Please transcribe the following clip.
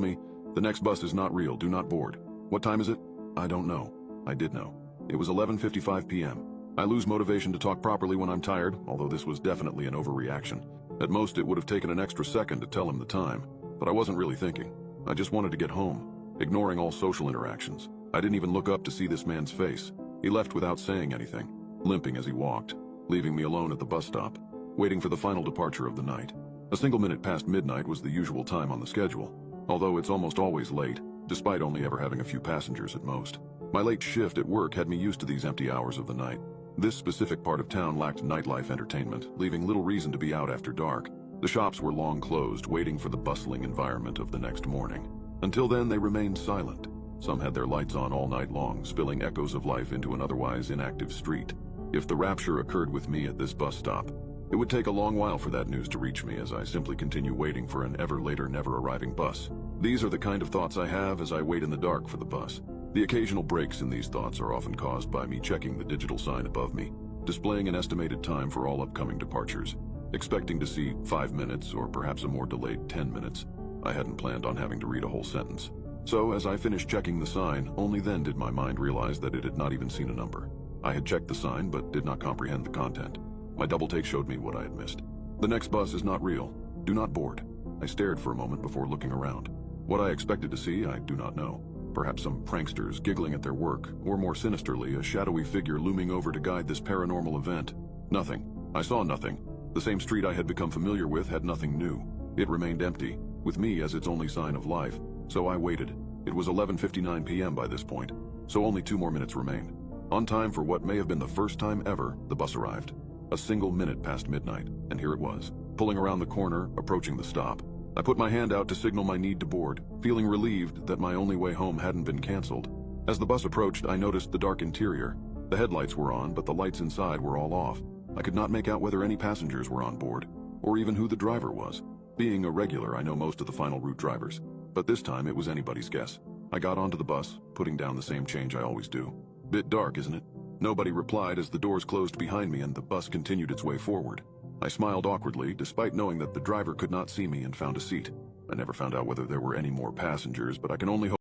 me, "The next bus is not real, do not board." What time is it? I don't know. I did know. It was 11:55 p.m. I lose motivation to talk properly when I'm tired, although this was definitely an overreaction. At most, it would have taken an extra second to tell him the time, but I wasn't really thinking. I just wanted to get home, ignoring all social interactions. I didn't even look up to see this man's face. He left without saying anything, limping as he walked, leaving me alone at the bus stop, waiting for the final departure of the night. A single minute past midnight was the usual time on the schedule, although it's almost always late, despite only ever having a few passengers at most. My late shift at work had me used to these empty hours of the night. This specific part of town lacked nightlife entertainment, leaving little reason to be out after dark. The shops were long closed, waiting for the bustling environment of the next morning. Until then, they remained silent. Some had their lights on all night long, spilling echoes of life into an otherwise inactive street. If the rapture occurred with me at this bus stop, it would take a long while for that news to reach me as I simply continue waiting for an ever later, never arriving bus. These are the kind of thoughts I have as I wait in the dark for the bus. The occasional breaks in these thoughts are often caused by me checking the digital sign above me, displaying an estimated time for all upcoming departures, expecting to see 5 minutes or perhaps a more delayed 10 minutes. I hadn't planned on having to read a whole sentence. So as I finished checking the sign, only then did my mind realize that it had not even seen a number. I had checked the sign but did not comprehend the content. My double take showed me what I had missed. "The next bus is not real. Do not board." I stared for a moment before looking around. What I expected to see, I do not know. Perhaps some pranksters giggling at their work, or more sinisterly, a shadowy figure looming over to guide this paranormal event. Nothing. I saw nothing. The same street I had become familiar with had nothing new. It remained empty, with me as its only sign of life. So I waited. It was 11:59 p.m. by this point, so only 2 more minutes remained. On time for what may have been the first time ever, the bus arrived. A single minute past midnight, and here it was, pulling around the corner, approaching the stop. I put my hand out to signal my need to board, feeling relieved that my only way home hadn't been canceled. As the bus approached, I noticed the dark interior. The headlights were on, but the lights inside were all off. I could not make out whether any passengers were on board, or even who the driver was. Being a regular, I know most of the final route drivers, but this time it was anybody's guess. I got onto the bus, putting down the same change I always do. "Bit dark, isn't it?" Nobody replied as the doors closed behind me and the bus continued its way forward. I smiled awkwardly, despite knowing that the driver could not see me, and found a seat. I never found out whether there were any more passengers, but I can only hope